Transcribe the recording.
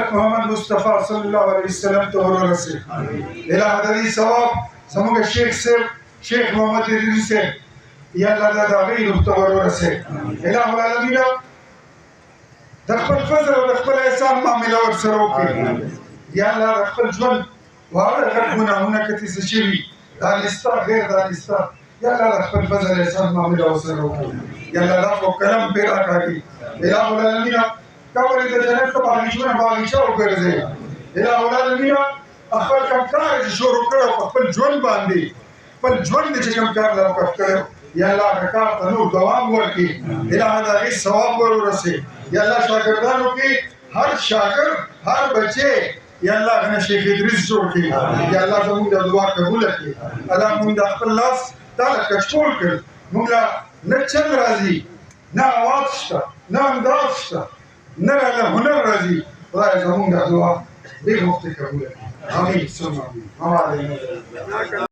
ملك محمد مصطفى صلى الله عليه وسلم تورو رسي الى هذا ثواب زموږ شیخ صاحب شیخ محمد ادریس صاحب یا الله دا غیر تورو رسي الى العالمین د خپل فضل او د خپل احسان معامله ورسره وکړي یا الله د خپل ژوند وهغه ګناهونه کتي څه شي دا لستا غیر دا لستا یا الله د خپل فضل احسان معامله ورسره وکړي یا الله دا کلام پیدا کړي الہ العالمین کور د جنت په باغچه وګرځي الہ العالمین خپل کار چې شروع کړو په خپل ژوند باندې خپل ژوند چې کوم کار لا وقف کړو یا الله کار ته نور دوام ورکړي الہ دا هیڅ ثواب ورسي یا الله شاګردانو کې هر شاګرد هر بچي یا الله غنه شیخ ادریس جوړ کړي یا الله زموږ د دعا قبول کړي الله موږ د خپل لاس تعالی کښول کړ موږ نه چل راځي نه आवाज شته نه انداز شته نه له هنر راځي خدای زموږ د دعا دې وخت قبول کړي آمین ثم آمین